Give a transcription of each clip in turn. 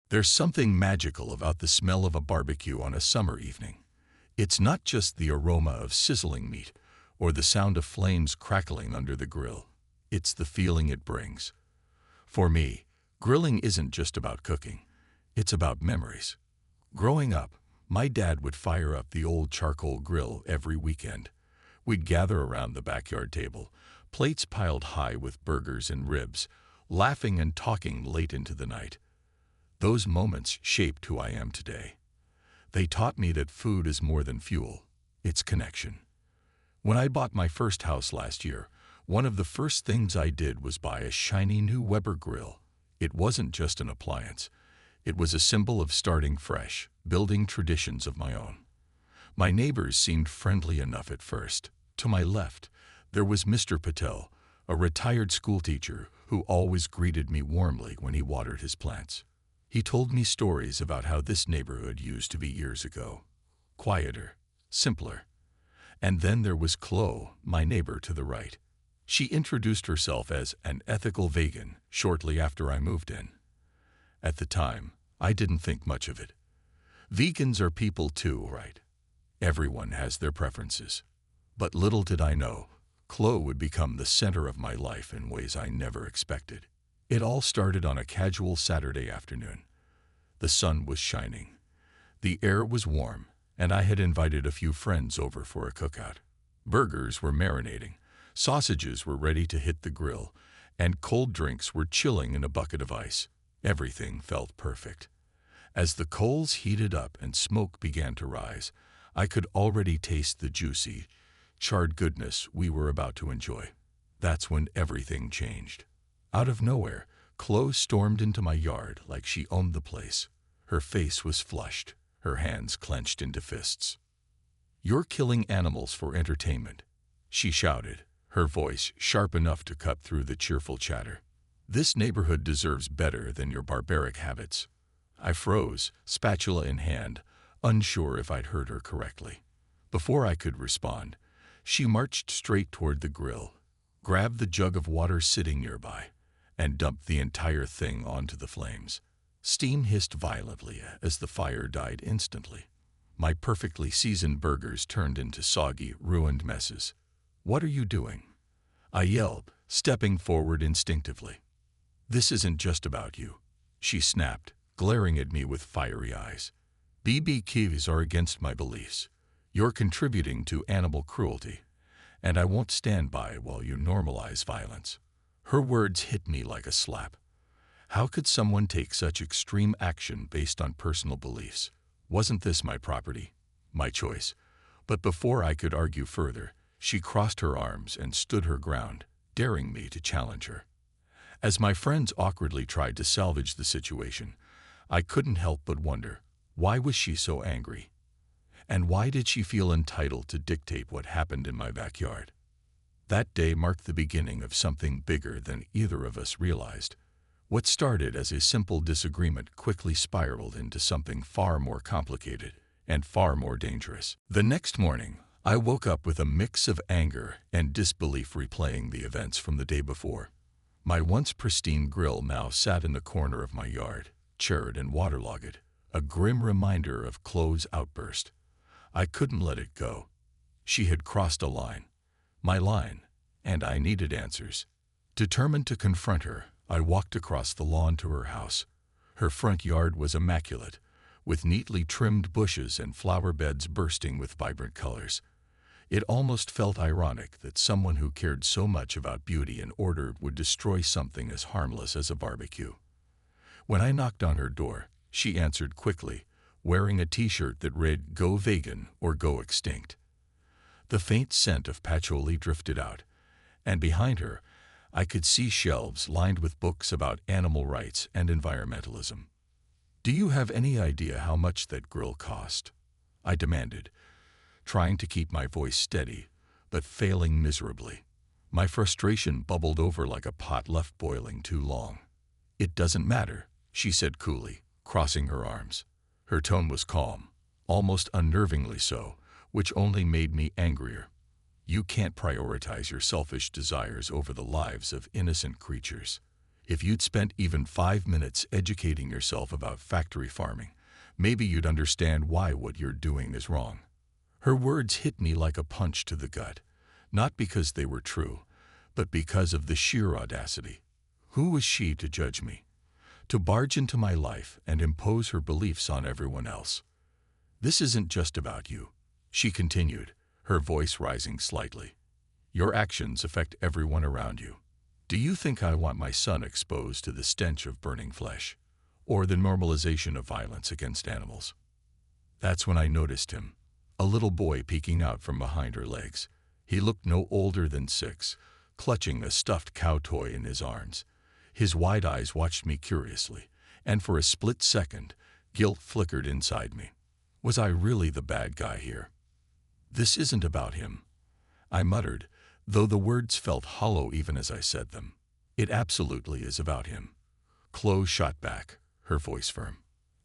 There's something magical about the smell of a barbecue on a summer evening. It's not just the aroma of sizzling meat or the sound of flames crackling under the grill. It's the feeling it brings. For me, grilling isn't just about cooking. It's about memories. Growing up, my dad would fire up the old charcoal grill every weekend. We'd gather around the backyard table, plates piled high with burgers and ribs, laughing and talking late into the night. Those moments shaped who I am today. They taught me that food is more than fuel, it's connection. When I bought my first house last year, one of the first things I did was buy a shiny new Weber grill. It wasn't just an appliance. It was a symbol of starting fresh, building traditions of my own. My neighbors seemed friendly enough at first. To my left, there was Mr. Patel, a retired schoolteacher who always greeted me warmly when he watered his plants. He told me stories about how this neighborhood used to be years ago. Quieter, simpler. And then there was Chloe, my neighbor to the right. She introduced herself as an ethical vegan shortly after I moved in. At the time, I didn't think much of it. Vegans are people too, right? Everyone has their preferences. But little did I know, Chloe would become the center of my life in ways I never expected. It all started on a casual Saturday afternoon. The sun was shining. The air was warm, and I had invited a few friends over for a cookout. Burgers were marinating, sausages were ready to hit the grill, and cold drinks were chilling in a bucket of ice. Everything felt perfect. As the coals heated up and smoke began to rise, I could already taste the juicy, charred goodness we were about to enjoy. That's when everything changed. Out of nowhere, Chloe stormed into my yard like she owned the place. Her face was flushed, her hands clenched into fists. "You're killing animals for entertainment," she shouted, her voice sharp enough to cut through the cheerful chatter. "This neighborhood deserves better than your barbaric habits." I froze, spatula in hand, unsure if I'd heard her correctly. Before I could respond, she marched straight toward the grill, grabbed the jug of water sitting nearby, and dumped the entire thing onto the flames. Steam hissed violently as the fire died instantly. My perfectly seasoned burgers turned into soggy, ruined messes. "What are you doing?" I yelled, stepping forward instinctively. "This isn't just about you," she snapped, glaring at me with fiery eyes. "BBQs are against my beliefs. You're contributing to animal cruelty, and I won't stand by while you normalize violence." Her words hit me like a slap. How could someone take such extreme action based on personal beliefs? Wasn't this my property? My choice? But before I could argue further, she crossed her arms and stood her ground, daring me to challenge her. As my friends awkwardly tried to salvage the situation, I couldn't help but wonder, why was she so angry? And why did she feel entitled to dictate what happened in my backyard? That day marked the beginning of something bigger than either of us realized. What started as a simple disagreement quickly spiraled into something far more complicated and far more dangerous. The next morning, I woke up with a mix of anger and disbelief replaying the events from the day before. My once pristine grill now sat in the corner of my yard, charred and waterlogged, a grim reminder of Chloe's outburst. I couldn't let it go. She had crossed a line. My line, and I needed answers. Determined to confront her, I walked across the lawn to her house. Her front yard was immaculate, with neatly trimmed bushes and flower beds bursting with vibrant colors. It almost felt ironic that someone who cared so much about beauty and order would destroy something as harmless as a barbecue. When I knocked on her door, she answered quickly, wearing a t-shirt that read "Go Vegan" or "Go Extinct." The faint scent of patchouli drifted out, and behind her, I could see shelves lined with books about animal rights and environmentalism. "Do you have any idea how much that grill cost?" I demanded, trying to keep my voice steady, but failing miserably. My frustration bubbled over like a pot left boiling too long. "It doesn't matter," she said coolly, crossing her arms. Her tone was calm, almost unnervingly so, which only made me angrier. "You can't prioritize your selfish desires over the lives of innocent creatures. If you'd spent even 5 minutes educating yourself about factory farming, maybe you'd understand why what you're doing is wrong." Her words hit me like a punch to the gut, not because they were true, but because of the sheer audacity. Who was she to judge me, to barge into my life and impose her beliefs on everyone else? "This isn't just about you," she continued, her voice rising slightly. "Your actions affect everyone around you. Do you think I want my son exposed to the stench of burning flesh, or the normalization of violence against animals?" That's when I noticed him, a little boy peeking out from behind her legs. He looked no older than 6, clutching a stuffed cow toy in his arms. His wide eyes watched me curiously, and for a split second, guilt flickered inside me. Was I really the bad guy here? "This isn't about him," I muttered, though the words felt hollow even as I said them. "It absolutely is about him." Chloe shot back, her voice firm.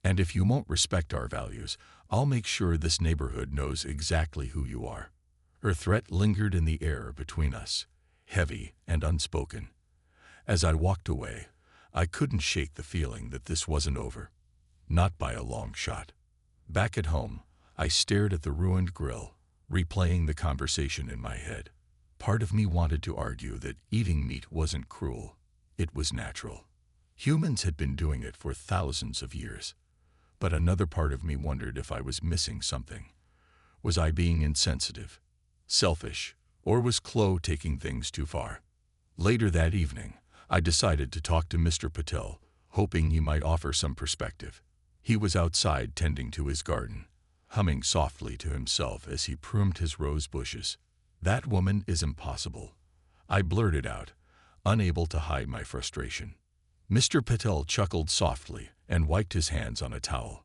"And if you won't respect our values, I'll make sure this neighborhood knows exactly who you are." Her threat lingered in the air between us, heavy and unspoken. As I walked away, I couldn't shake the feeling that this wasn't over. Not by a long shot. Back at home, I stared at the ruined grill, replaying the conversation in my head. Part of me wanted to argue that eating meat wasn't cruel. It was natural. Humans had been doing it for thousands of years. But another part of me wondered if I was missing something. Was I being insensitive, selfish, or was Chloe taking things too far? Later that evening, I decided to talk to Mr. Patel, hoping he might offer some perspective. He was outside tending to his garden, humming softly to himself as he pruned his rose bushes. "That woman is impossible," I blurted out, unable to hide my frustration. Mr. Patel chuckled softly and wiped his hands on a towel.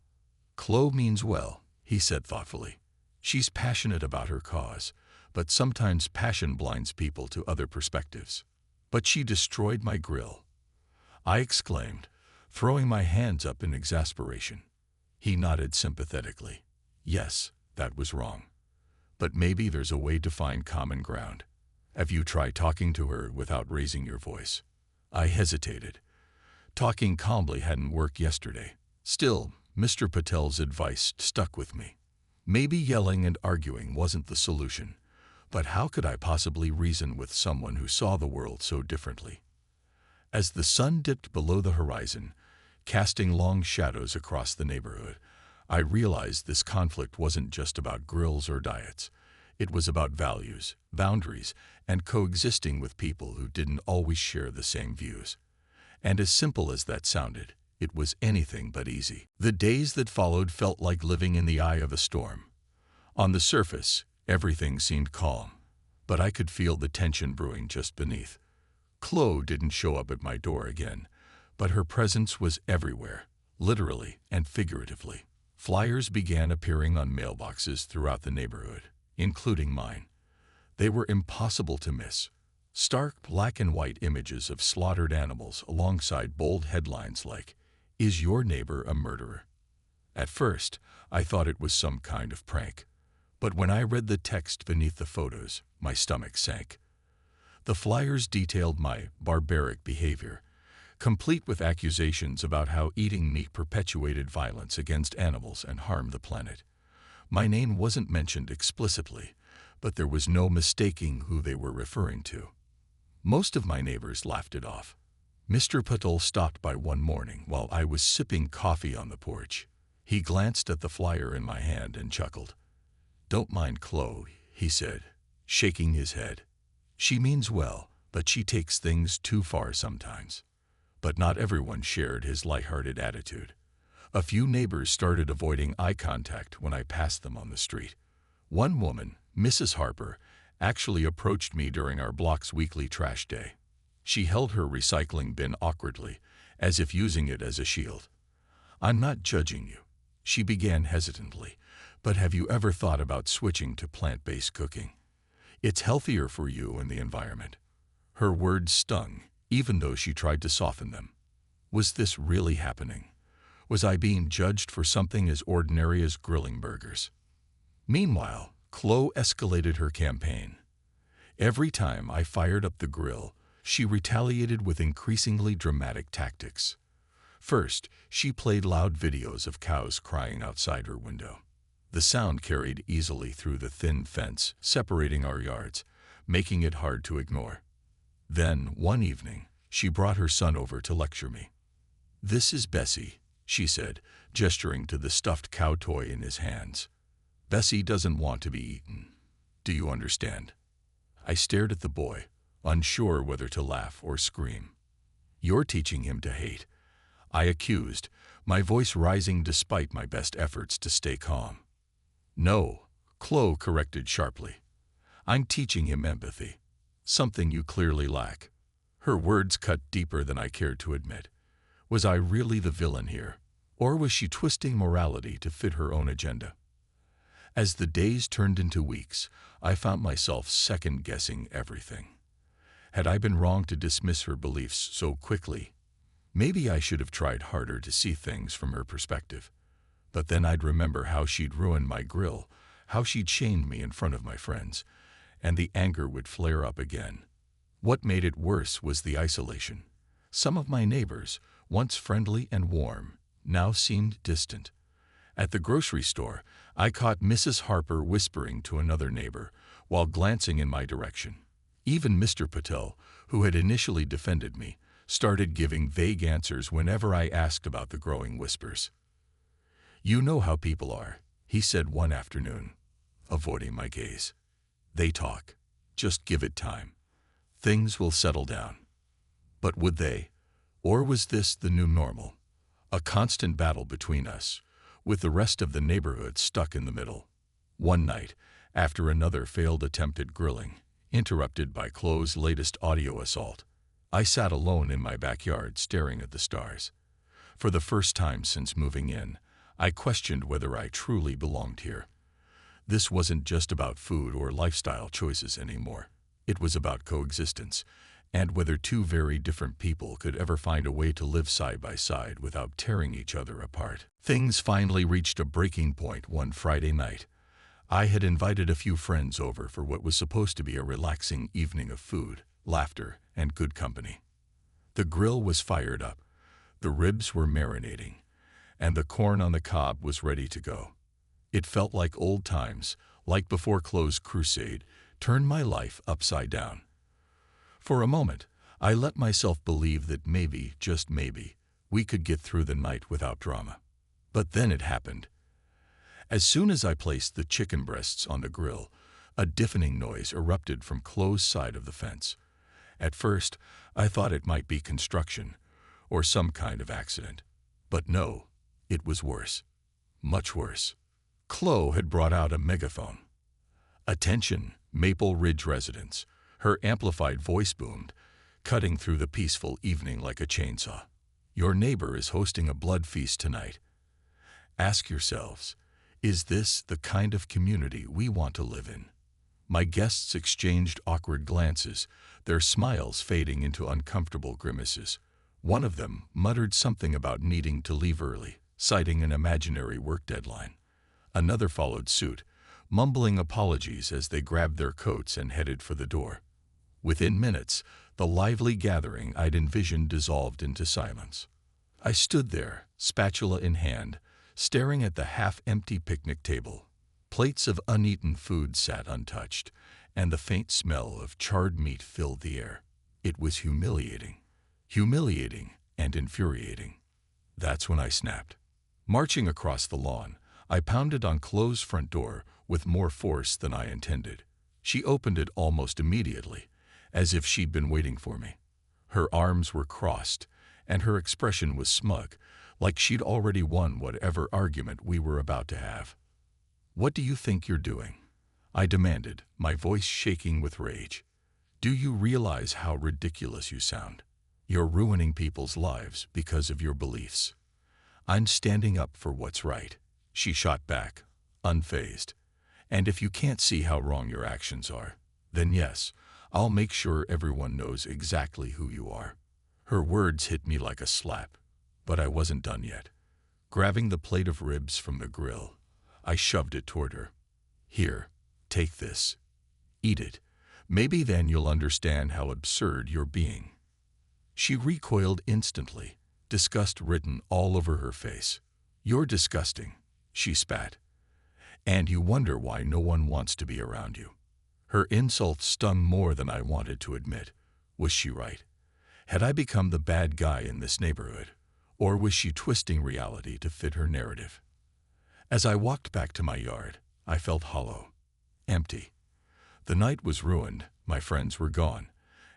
"Chloe means well," he said thoughtfully. "She's passionate about her cause, but sometimes passion blinds people to other perspectives." "But she destroyed my grill," I exclaimed, throwing my hands up in exasperation. He nodded sympathetically. "Yes, that was wrong. But maybe there's a way to find common ground. Have you tried talking to her without raising your voice?" I hesitated. Talking calmly hadn't worked yesterday. Still, Mr. Patel's advice stuck with me. Maybe yelling and arguing wasn't the solution, but how could I possibly reason with someone who saw the world so differently? As the sun dipped below the horizon, casting long shadows across the neighborhood, I realized this conflict wasn't just about grills or diets. It was about values, boundaries, and coexisting with people who didn't always share the same views. And as simple as that sounded, it was anything but easy. The days that followed felt like living in the eye of a storm. On the surface, everything seemed calm, but I could feel the tension brewing just beneath. Chloe didn't show up at my door again, but her presence was everywhere, literally and figuratively. Flyers began appearing on mailboxes throughout the neighborhood, including mine. They were impossible to miss. Stark black and white images of slaughtered animals alongside bold headlines like, "Is your neighbor a murderer?" At first, I thought it was some kind of prank. But when I read the text beneath the photos, my stomach sank. The flyers detailed my barbaric behavior, complete with accusations about how eating meat perpetuated violence against animals and harmed the planet. My name wasn't mentioned explicitly, but there was no mistaking who they were referring to. Most of my neighbors laughed it off. Mr. Patel stopped by one morning while I was sipping coffee on the porch. He glanced at the flyer in my hand and chuckled. "Don't mind Chloe," he said, shaking his head. "She means well, but she takes things too far sometimes." But not everyone shared his lighthearted attitude. A few neighbors started avoiding eye contact when I passed them on the street. One woman, Mrs. Harper, actually approached me during our block's weekly trash day. She held her recycling bin awkwardly, as if using it as a shield. "I'm not judging you," she began hesitantly, "but have you ever thought about switching to plant-based cooking? It's healthier for you and the environment." Her words stung, even though she tried to soften them. Was this really happening? Was I being judged for something as ordinary as grilling burgers? Meanwhile, Chloe escalated her campaign. Every time I fired up the grill, She retaliated with increasingly dramatic tactics. First, she played loud videos of cows crying outside her window. The sound carried easily through the thin fence separating our yards, making it hard to ignore. Then, one evening, she brought her son over to lecture me. "This is Bessie," she said, gesturing to the stuffed cow toy in his hands. "Bessie doesn't want to be eaten. Do you understand?" I stared at the boy, unsure whether to laugh or scream. "You're teaching him to hate," I accused, my voice rising despite my best efforts to stay calm. "No," Chloe corrected sharply. "I'm teaching him empathy, something you clearly lack." Her words cut deeper than I cared to admit. Was I really the villain here, or was she twisting morality to fit her own agenda? As the days turned into weeks, I found myself second-guessing everything. Had I been wrong to dismiss her beliefs so quickly? Maybe I should have tried harder to see things from her perspective. But then I'd remember how she'd ruined my grill, how she'd shamed me in front of my friends, and the anger would flare up again. What made it worse was the isolation. Some of my neighbors, once friendly and warm, now seemed distant. At the grocery store, I caught Mrs. Harper whispering to another neighbor while glancing in my direction. Even Mr. Patel, who had initially defended me, started giving vague answers whenever I asked about the growing whispers. "You know how people are," he said one afternoon, avoiding my gaze. "They talk. Just give it time. Things will settle down." But would they? Or was this the new normal? A constant battle between us, with the rest of the neighborhood stuck in the middle. One night, after another failed attempt at grilling, interrupted by Chloe's latest audio assault, I sat alone in my backyard staring at the stars. For the first time since moving in, I questioned whether I truly belonged here. This wasn't just about food or lifestyle choices anymore. It was about coexistence, and whether two very different people could ever find a way to live side by side without tearing each other apart. Things finally reached a breaking point one Friday night. I had invited a few friends over for what was supposed to be a relaxing evening of food, laughter, and good company. The grill was fired up, the ribs were marinating, and the corn on the cob was ready to go. It felt like old times, like before Chloe's crusade turned my life upside down. For a moment, I let myself believe that maybe, just maybe, we could get through the night without drama. But then it happened. As soon as I placed the chicken breasts on the grill, a deafening noise erupted from Chloe's side of the fence. At first, I thought it might be construction, or some kind of accident. But no, it was worse. Much worse. Chloe had brought out a megaphone. "Attention, Maple Ridge residents," her amplified voice boomed, cutting through the peaceful evening like a chainsaw. "Your neighbor is hosting a blood feast tonight. Ask yourselves, is this the kind of community we want to live in?" My guests exchanged awkward glances, their smiles fading into uncomfortable grimaces. One of them muttered something about needing to leave early, citing an imaginary work deadline. Another followed suit, mumbling apologies as they grabbed their coats and headed for the door. Within minutes, the lively gathering I'd envisioned dissolved into silence. I stood there, spatula in hand, staring at the half-empty picnic table. Plates of uneaten food sat untouched, and the faint smell of charred meat filled the air. It was humiliating. Humiliating and infuriating. That's when I snapped. Marching across the lawn, I pounded on Chloe's front door with more force than I intended. She opened it almost immediately, as if she'd been waiting for me. Her arms were crossed, and her expression was smug, like she'd already won whatever argument we were about to have. "What do you think you're doing?" I demanded, my voice shaking with rage. "Do you realize how ridiculous you sound? You're ruining people's lives because of your beliefs." "I'm standing up for what's right," she shot back, unfazed. "And if you can't see how wrong your actions are, then yes, I'll make sure everyone knows exactly who you are." Her words hit me like a slap, but I wasn't done yet. Grabbing the plate of ribs from the grill, I shoved it toward her. "Here, take this. Eat it, Maybe then you'll understand how absurd you're being." She recoiled instantly, disgust written all over her face. "You're disgusting," she spat. "And you wonder why no one wants to be around you." Her insult stung more than I wanted to admit. Was she right? Had I become the bad guy in this neighborhood? Or was she twisting reality to fit her narrative? As I walked back to my yard, I felt hollow, empty. The night was ruined, my friends were gone,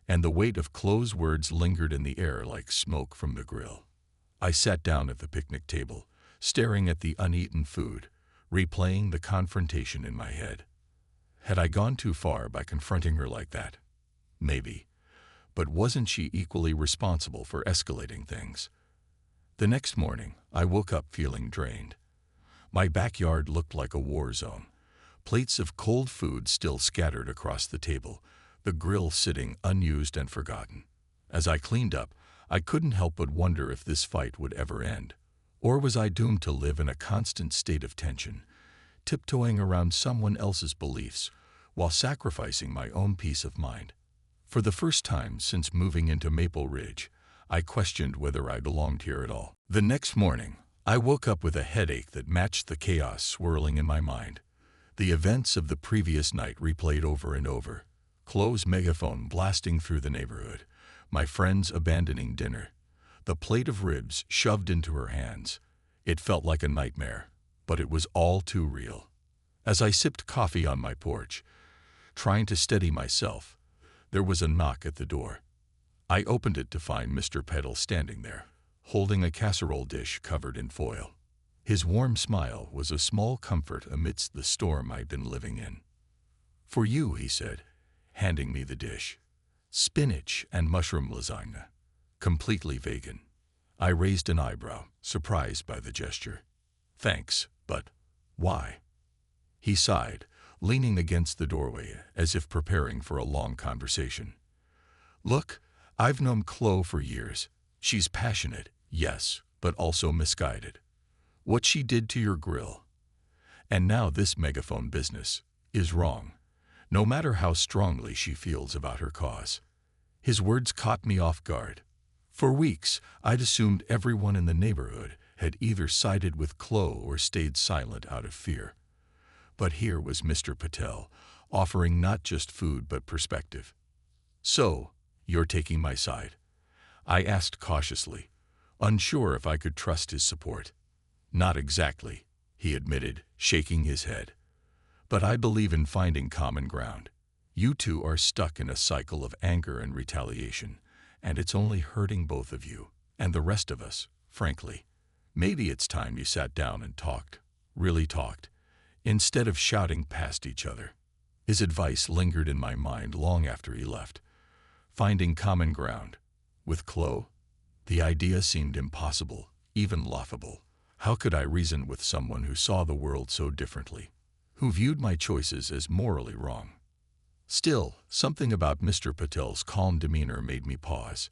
and the weight of Chloe's words lingered in the air like smoke from the grill. I sat down at the picnic table, staring at the uneaten food, replaying the confrontation in my head. Had I gone too far by confronting her like that? Maybe. But wasn't she equally responsible for escalating things? The next morning, I woke up feeling drained. My backyard looked like a war zone. Plates of cold food still scattered across the table, the grill sitting unused and forgotten. As I cleaned up, I couldn't help but wonder if this fight would ever end. Or was I doomed to live in a constant state of tension, tiptoeing around someone else's beliefs while sacrificing my own peace of mind? For the first time since moving into Maple Ridge, I questioned whether I belonged here at all. The next morning, I woke up with a headache that matched the chaos swirling in my mind. The events of the previous night replayed over and over. Chloe's megaphone blasting through the neighborhood, my friends abandoning dinner, the plate of ribs shoved into her hands. It felt like a nightmare, but it was all too real. As I sipped coffee on my porch, trying to steady myself, there was a knock at the door. I opened it to find Mr. Peddle standing there, holding a casserole dish covered in foil. His warm smile was a small comfort amidst the storm I'd been living in. "For you," he said, handing me the dish. Spinach and mushroom lasagna, completely vegan. I raised an eyebrow, surprised by the gesture. "Thanks, but why?" He sighed, leaning against the doorway as if preparing for a long conversation. "Look, I've known Chloe for years. She's passionate, yes, but also misguided. What she did to your grill, and now this megaphone business, is wrong, no matter how strongly she feels about her cause." His words caught me off guard. For weeks, I'd assumed everyone in the neighborhood had either sided with Chloe or stayed silent out of fear. But here was Mr. Patel, offering not just food but perspective. "So, you're taking my side?" I asked cautiously, unsure if I could trust his support. "Not exactly," he admitted, shaking his head. "But I believe in finding common ground. You two are stuck in a cycle of anger and retaliation, and it's only hurting both of you, and the rest of us, frankly. Maybe it's time you sat down and talked, really talked, instead of shouting past each other." His advice lingered in my mind long after he left. Finding common ground with Chloe? The idea seemed impossible, even laughable. How could I reason with someone who saw the world so differently, who viewed my choices as morally wrong? Still, something about Mr. Patel's calm demeanor made me pause.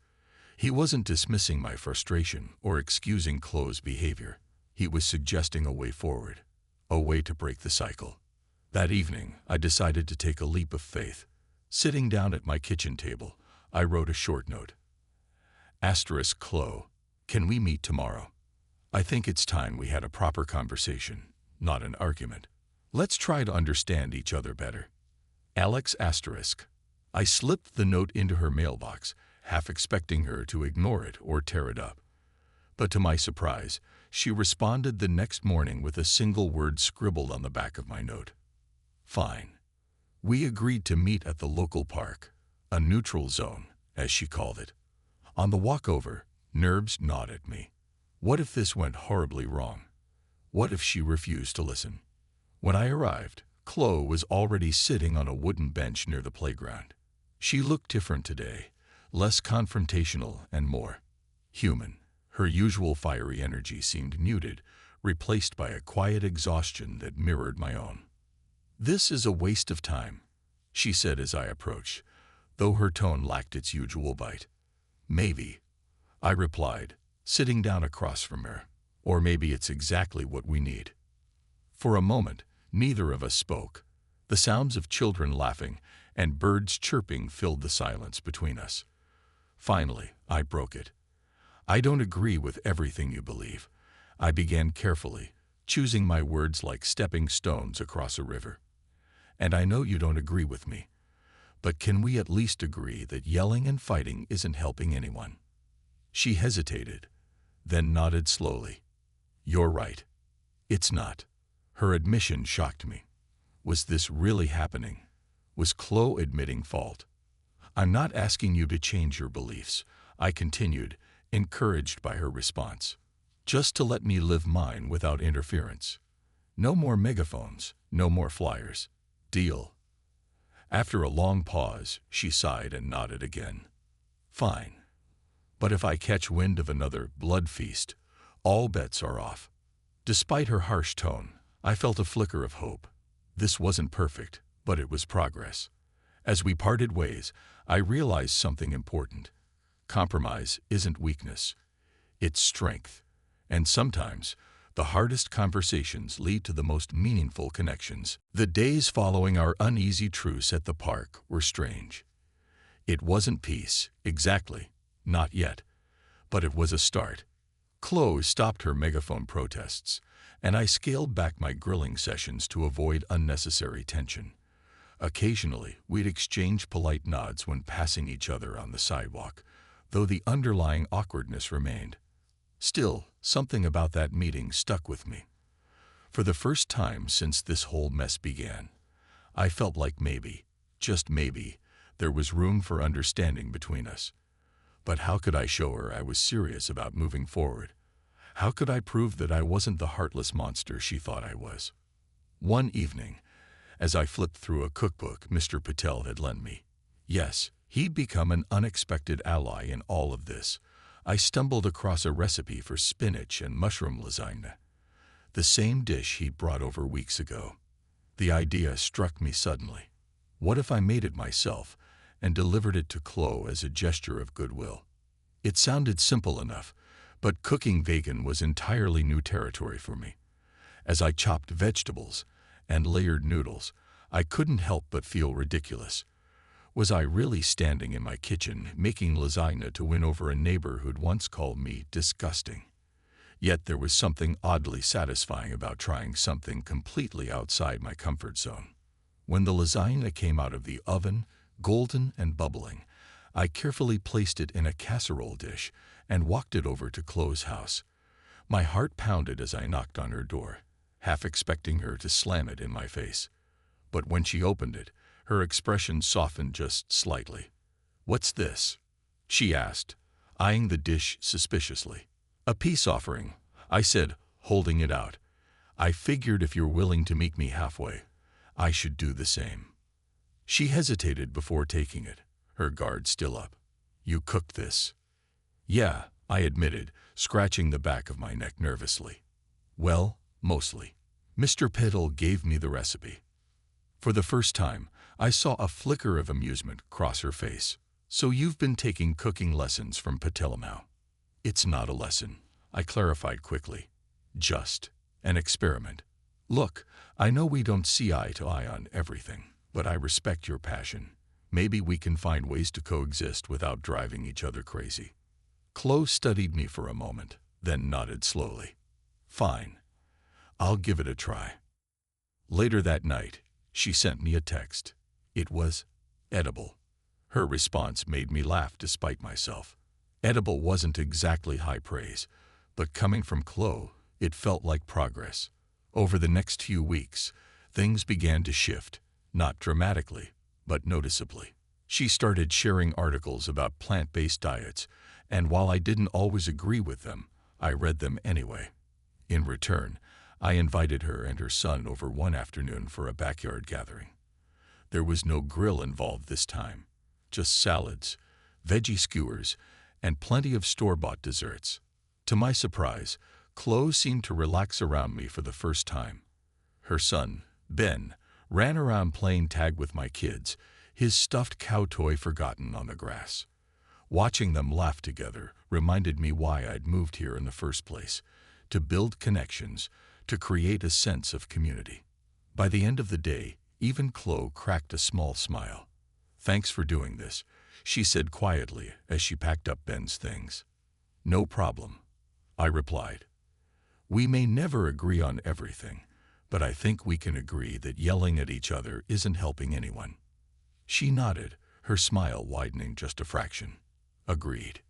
He wasn't dismissing my frustration or excusing Chloe's behavior. He was suggesting a way forward, a way to break the cycle. That evening, I decided to take a leap of faith. Sitting down at my kitchen table, I wrote a short note. Asterisk Chloe, can we meet tomorrow? I think it's time we had a proper conversation, not an argument. Let's try to understand each other better. Alex asterisk. I slipped the note into her mailbox, half expecting her to ignore it or tear it up. But to my surprise, she responded the next morning with a single word scribbled on the back of my note. Fine. We agreed to meet at the local park, a neutral zone, as she called it. On the walk over, nerves gnawed at me. What if this went horribly wrong? What if she refused to listen? When I arrived, Chloe was already sitting on a wooden bench near the playground. She looked different today, less confrontational and more human. Her usual fiery energy seemed muted, replaced by a quiet exhaustion that mirrored my own. "This is a waste of time," she said as I approached, though her tone lacked its usual bite. "Maybe," I replied, sitting down across from her. "Or maybe it's exactly what we need." For a moment, neither of us spoke. The sounds of children laughing and birds chirping filled the silence between us. Finally, I broke it. "I don't agree with everything you believe," I began carefully, choosing my words like stepping stones across a river. "And I know you don't agree with me. But can we at least agree that yelling and fighting isn't helping anyone?" She hesitated, then nodded slowly. "You're right. It's not." Her admission shocked me. Was this really happening? Was Chloe admitting fault? "I'm not asking you to change your beliefs," I continued, encouraged by her response. "Just to let me live mine without interference. No more megaphones, no more flyers. Deal?" After a long pause, she sighed and nodded again. "Fine. But if I catch wind of another blood feast, all bets are off." Despite her harsh tone, I felt a flicker of hope. This wasn't perfect, but it was progress. As we parted ways, I realized something important. Compromise isn't weakness. It's strength. And sometimes, the hardest conversations lead to the most meaningful connections. The days following our uneasy truce at the park were strange. It wasn't peace, exactly. Not yet. But it was a start. Chloe stopped her megaphone protests, and I scaled back my grilling sessions to avoid unnecessary tension. Occasionally, we'd exchange polite nods when passing each other on the sidewalk, though the underlying awkwardness remained. Still, something about that meeting stuck with me. For the first time since this whole mess began, I felt like maybe, just maybe, there was room for understanding between us. But how could I show her I was serious about moving forward? How could I prove that I wasn't the heartless monster she thought I was? One evening, as I flipped through a cookbook Mr. Patel had lent me, yes, he'd become an unexpected ally in all of this, I stumbled across a recipe for spinach and mushroom lasagna, the same dish he'd brought over weeks ago. The idea struck me suddenly. What if I made it myself and delivered it to Chloe as a gesture of goodwill? It sounded simple enough, but cooking vegan was entirely new territory for me. As I chopped vegetables and layered noodles, I couldn't help but feel ridiculous. Was I really standing in my kitchen making lasagna to win over a neighbor who'd once called me disgusting? Yet there was something oddly satisfying about trying something completely outside my comfort zone. When the lasagna came out of the oven, golden and bubbling, I carefully placed it in a casserole dish and walked it over to Chloe's house. My heart pounded as I knocked on her door, half expecting her to slam it in my face. But when she opened it, her expression softened just slightly. "What's this?" she asked, eyeing the dish suspiciously. "A peace offering," I said, holding it out. "I figured if you're willing to meet me halfway, I should do the same." She hesitated before taking it, her guard still up. "You cooked this?" "Yeah," I admitted, scratching the back of my neck nervously. "Well, mostly. Mr. Piddle gave me the recipe." For the first time, I saw a flicker of amusement cross her face. "So you've been taking cooking lessons from Patel now?" "It's not a lesson," I clarified quickly. "Just an experiment. Look, I know we don't see eye to eye on everything, but I respect your passion. Maybe we can find ways to coexist without driving each other crazy." Chloe studied me for a moment, then nodded slowly. "Fine. I'll give it a try." Later that night, she sent me a text. It was edible. Her response made me laugh despite myself. Edible wasn't exactly high praise, but coming from Chloe, it felt like progress. Over the next few weeks, things began to shift, not dramatically, but noticeably. She started sharing articles about plant-based diets, and while I didn't always agree with them, I read them anyway. In return, I invited her and her son over one afternoon for a backyard gathering. There was no grill involved this time, just salads, veggie skewers, and plenty of store-bought desserts. To my surprise, Chloe seemed to relax around me for the first time. Her son, Ben, ran around playing tag with my kids, his stuffed cow toy forgotten on the grass. Watching them laugh together reminded me why I'd moved here in the first place, to build connections, to create a sense of community. By the end of the day, even Chloe cracked a small smile. "Thanks for doing this," she said quietly as she packed up Ben's things. "No problem," I replied. "We may never agree on everything, but I think we can agree that yelling at each other isn't helping anyone." She nodded, her smile widening just a fraction. "Agreed."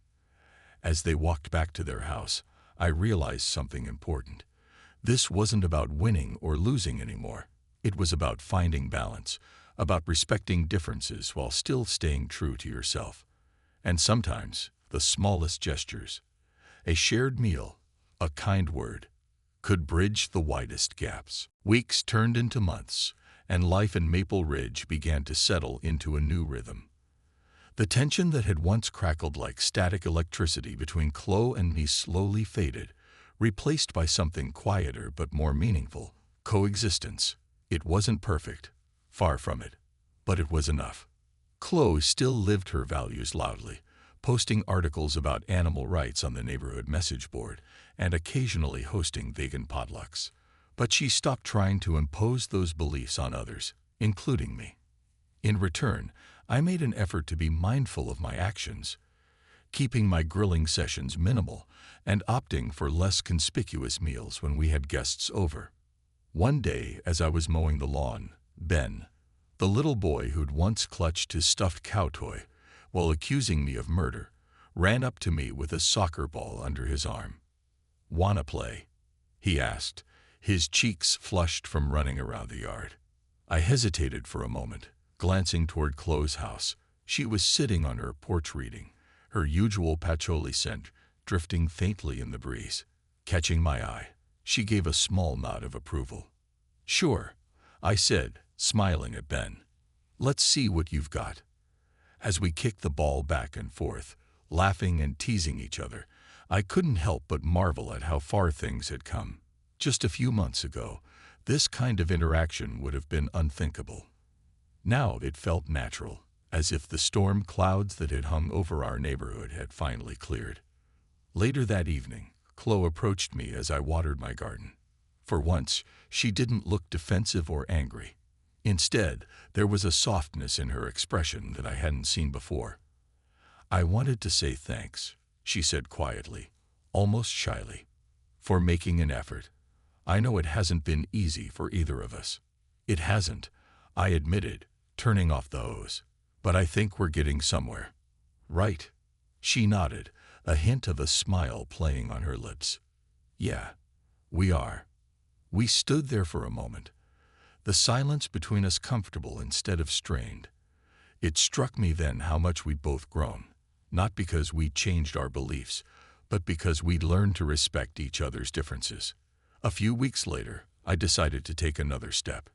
As they walked back to their house, I realized something important. This wasn't about winning or losing anymore. It was about finding balance, about respecting differences while still staying true to yourself. And sometimes, the smallest gestures, a shared meal, a kind word, could bridge the widest gaps. Weeks turned into months, and life in Maple Ridge began to settle into a new rhythm. The tension that had once crackled like static electricity between Chloe and me slowly faded, replaced by something quieter but more meaningful: coexistence. It wasn't perfect, far from it, but it was enough. Chloe still lived her values loudly, posting articles about animal rights on the neighborhood message board and occasionally hosting vegan potlucks. But she stopped trying to impose those beliefs on others, including me. In return, I made an effort to be mindful of my actions, keeping my grilling sessions minimal and opting for less conspicuous meals when we had guests over. One day, as I was mowing the lawn, Ben, the little boy who'd once clutched his stuffed cow toy while accusing me of murder, ran up to me with a soccer ball under his arm. "Wanna play?" he asked, his cheeks flushed from running around the yard. I hesitated for a moment, glancing toward Chloe's house. She was sitting on her porch reading, her usual patchouli scent drifting faintly in the breeze. Catching my eye, she gave a small nod of approval. "Sure," I said, smiling at Ben. "Let's see what you've got." As we kicked the ball back and forth, laughing and teasing each other, I couldn't help but marvel at how far things had come. Just a few months ago, this kind of interaction would have been unthinkable. Now it felt natural, as if the storm clouds that had hung over our neighborhood had finally cleared. Later that evening, Chloe approached me as I watered my garden. For once, she didn't look defensive or angry. Instead, there was a softness in her expression that I hadn't seen before. "I wanted to say thanks," she said quietly, almost shyly, "for making an effort. I know it hasn't been easy for either of us." "It hasn't," I admitted, turning off the hose. "But I think we're getting somewhere." "Right." She nodded, a hint of a smile playing on her lips. "Yeah, we are." We stood there for a moment, the silence between us comfortable instead of strained. It struck me then how much we'd both grown, not because we'd changed our beliefs, but because we'd learned to respect each other's differences. A few weeks later, I decided to take another step.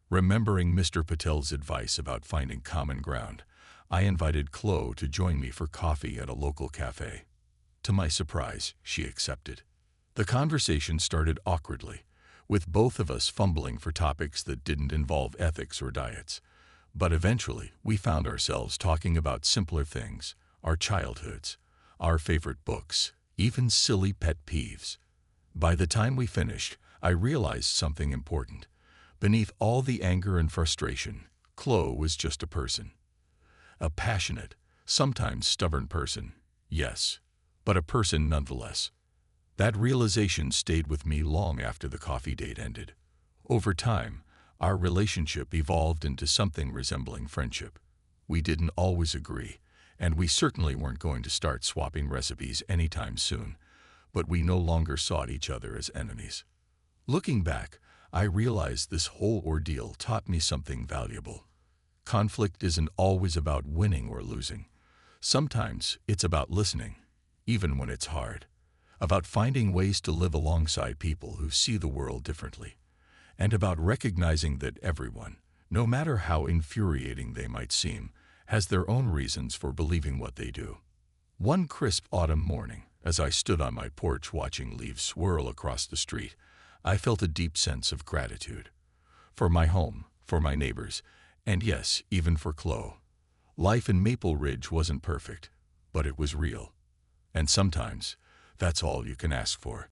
Remembering Mr. Patel's advice about finding common ground, I invited Chloe to join me for coffee at a local cafe. To my surprise, she accepted. The conversation started awkwardly, with both of us fumbling for topics that didn't involve ethics or diets. But eventually, we found ourselves talking about simpler things: our childhoods, our favorite books, even silly pet peeves. By the time we finished, I realized something important. Beneath all the anger and frustration, Chloe was just a person. A passionate, sometimes stubborn person, yes, but a person nonetheless. That realization stayed with me long after the coffee date ended. Over time, our relationship evolved into something resembling friendship. We didn't always agree, and we certainly weren't going to start swapping recipes anytime soon, but we no longer sought each other as enemies. Looking back, I realized this whole ordeal taught me something valuable. Conflict isn't always about winning or losing. Sometimes it's about listening, even when it's hard, about finding ways to live alongside people who see the world differently, and about recognizing that everyone, no matter how infuriating they might seem, has their own reasons for believing what they do. One crisp autumn morning, as I stood on my porch watching leaves swirl across the street, I felt a deep sense of gratitude. For my home, for my neighbors, and yes, even for Chloe. Life in Maple Ridge wasn't perfect, but it was real. And sometimes, that's all you can ask for.